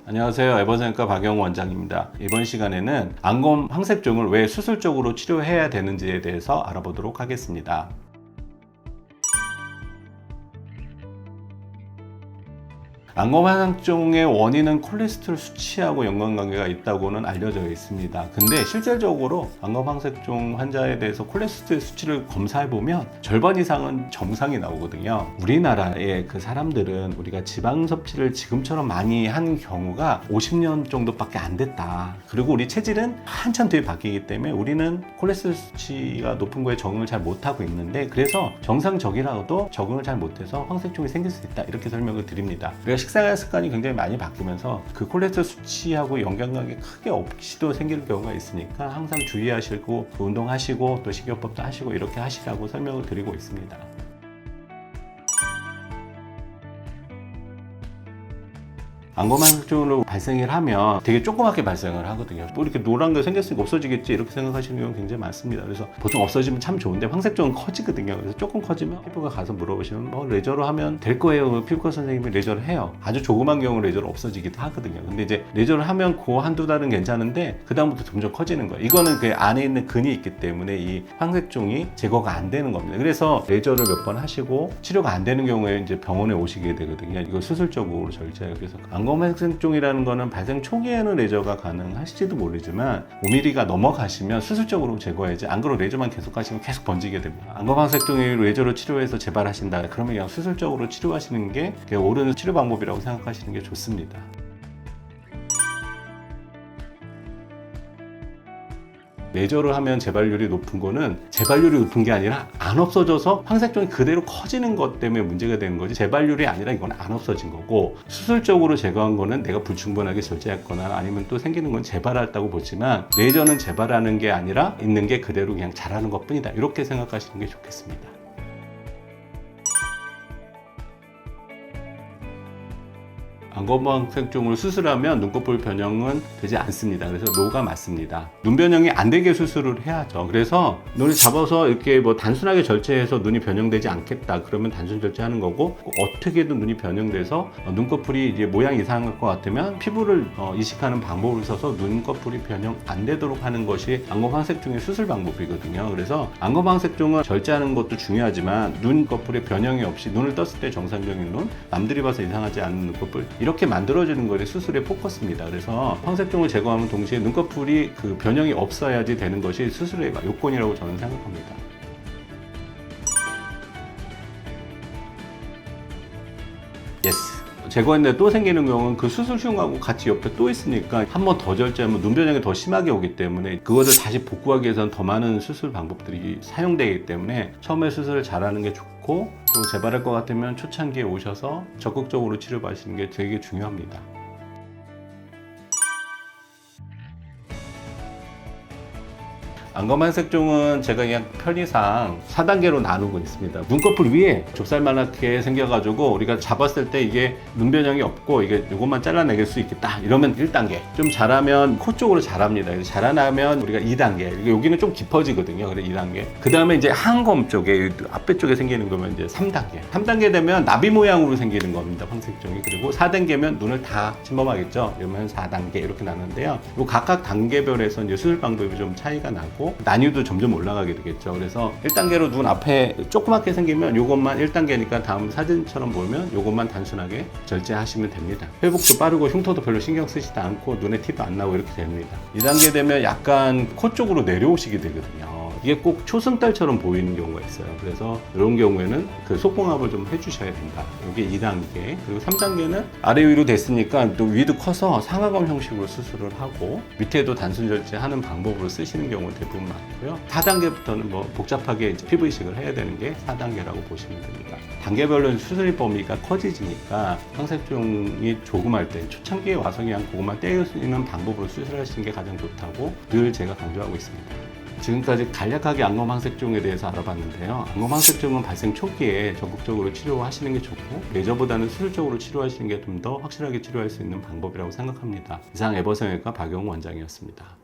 안녕하세요. 에버센과 박영우 원장입니다. 이번 시간에는 안검 황색종을 왜 수술적으로 치료해야 되는지에 대해서 알아보도록 하겠습니다. 안검 황색종의 원인은 콜레스테롤 수치하고 연관관계가 있다고는 알려져 있습니다. 근데 실질적으로 안검 황색종 환자에 대해서 콜레스테롤 수치를 검사해보면 절반 이상은 정상이 나오거든요. 우리나라의 그 사람들은 우리가 지방 섭취를 지금처럼 많이 한 경우가 50년 정도밖에 안 됐다. 그리고 우리 체질은 한참 뒤에 바뀌기 때문에 우리는 콜레스테롤 수치가 높은 거에 적응을 잘 못하고 있는데, 그래서 정상적이라도 적응을 잘 못해서 황색종이 생길 수 있다, 이렇게 설명을 드립니다. 식생활 습관이 굉장히 많이 바뀌면서 그 콜레스테롤 수치하고 연관관계 크게 없이도 생길 경우가 있으니까 항상 주의하시고 운동하시고 또 식이요법도 하시고 이렇게 하시라고 설명을 드리고 있습니다. 안검 황색종으로 발생을 하면 되게 조그맣게 발생을 하거든요. 뭐 이렇게 노란 게 생겼으니까 없어지겠지 이렇게 생각하시는 경우가 굉장히 많습니다. 그래서 보통 없어지면 참 좋은데 황색종은 커지거든요. 그래서 조금 커지면 피부과 가서 물어보시면 뭐 레저로 하면 될 거예요. 피부과 선생님이 레저를 해요. 아주 조그만 경우 레저로 없어지기도 하거든요. 근데 이제 레저를 하면 그 한두 달은 괜찮은데 그 다음부터 점점 커지는 거예요. 이거는 그 안에 있는 근이 있기 때문에 이 황색종이 제거가 안 되는 겁니다. 그래서 레저를 몇 번 하시고 치료가 안 되는 경우에 이제 병원에 오시게 되거든요. 이거 수술적으로 절제해요. 그래서 안검 황색종이라는 거는 발생 초기에는 레저가 가능하실지도 모르지만 5mm가 넘어가시면 수술적으로 제거해야지, 안 그러고 레저만 계속 하시면 계속 번지게 됩니다. 안검 황색종이 레저로 치료해서 재발하신다 그러면 그냥 수술적으로 치료하시는 게 옳은 치료 방법이라고 생각하시는 게 좋습니다. 레저를 하면 재발률이 높은 거는 재발률이 높은 게 아니라 안 없어져서 황색종이 그대로 커지는 것 때문에 문제가 되는 거지, 재발률이 아니라 이건 안 없어진 거고, 수술적으로 제거한 거는 내가 불충분하게 절제했거나 아니면 또 생기는 건 재발했다고 보지만, 레저는 재발하는 게 아니라 있는 게 그대로 그냥 자라는 것 뿐이다, 이렇게 생각하시는 게 좋겠습니다. 안검 황색종을 수술하면 눈꺼풀 변형은 되지 않습니다. 그래서 노가 맞습니다. 눈 변형이 안 되게 수술을 해야죠. 그래서 눈을 잡아서 이렇게 뭐 단순하게 절제해서 눈이 변형되지 않겠다 그러면 단순 절제하는 거고, 어떻게든 눈이 변형돼서 눈꺼풀이 이제 모양 이상할 것 같으면 피부를 이식하는 방법을 써서 눈꺼풀이 변형 안 되도록 하는 것이 안검 황색종의 수술 방법이거든요. 그래서 안검 황색종은 절제하는 것도 중요하지만 눈꺼풀에 변형이 없이 눈을 떴을 때 정상적인 눈, 남들이 봐서 이상하지 않은 눈꺼풀, 이렇게 만들어지는 것이 수술의 포커스입니다. 그래서 황색종을 제거하면 동시에 눈꺼풀이 그 변형이 없어야지 되는 것이 수술의 요건이라고 저는 생각합니다. 예스. 제거했는데 또 생기는 경우는 그 수술 흉하고 같이 옆에 또 있으니까 한 번 더 절제하면 눈 변형이 더 심하게 오기 때문에 그것을 다시 복구하기 위해서는 더 많은 수술 방법들이 사용되기 때문에 처음에 수술을 잘하는 게 좋고, 또 재발할 것 같으면 초창기에 오셔서 적극적으로 치료받으시는 게 되게 중요합니다. 안검 황색종은 제가 그냥 편의상 4단계로 나누고 있습니다. 눈꺼풀 위에 좁쌀만하게 생겨가지고 우리가 잡았을 때 이게 눈 변형이 없고 이게 이것만 잘라내길 수 있겠다 이러면 1단계. 좀 자라면 코 쪽으로 자랍니다. 자라나면 우리가 2단계. 여기는 좀 깊어지거든요. 그래서 2단계. 그 다음에 이제 항검 쪽에 앞에 쪽에 생기는 거면 이제 3단계. 3단계 되면 나비 모양으로 생기는 겁니다. 황색종이. 그리고 4단계면 눈을 다 침범하겠죠. 이러면 4단계 이렇게 나누는데요. 각각 단계별에서 이제 수술 방법이 좀 차이가 나고 난이도 점점 올라가게 되겠죠. 그래서 1단계로 눈 앞에 조그맣게 생기면 이것만 1단계니까 다음 사진처럼 보면 이것만 단순하게 절제하시면 됩니다. 회복도 빠르고 흉터도 별로 신경 쓰시지 않고 눈에 티도 안 나고 이렇게 됩니다. 2단계 되면 약간 코 쪽으로 내려오시게 되거든요. 이게 꼭 초승달처럼 보이는 경우가 있어요. 그래서 이런 경우에는 그 속봉합을 좀 해주셔야 된다. 이게 2단계. 그리고 3단계는 아래 위로 됐으니까 또 위도 커서 상하검 형식으로 수술을 하고 밑에도 단순 절제하는 방법으로 쓰시는 경우가 대부분 많고요. 4단계부터는 뭐 복잡하게 이제 피부 이식을 해야 되는 게 4단계라고 보시면 됩니다. 단계별로 수술 범위가 커지니까 황색종이 조그말 때 초창기에 와서 그냥 그것만 떼을 수 있는 방법으로 수술하시는 게 가장 좋다고 늘 제가 강조하고 있습니다. 지금까지 간략하게 안검 황색종에 대해서 알아봤는데요. 안검 황색종은 발생 초기에 적극적으로 치료하시는 게 좋고, 레저보다는 수술적으로 치료하시는 게 좀 더 확실하게 치료할 수 있는 방법이라고 생각합니다. 이상 에버성형외과 박영우 원장이었습니다.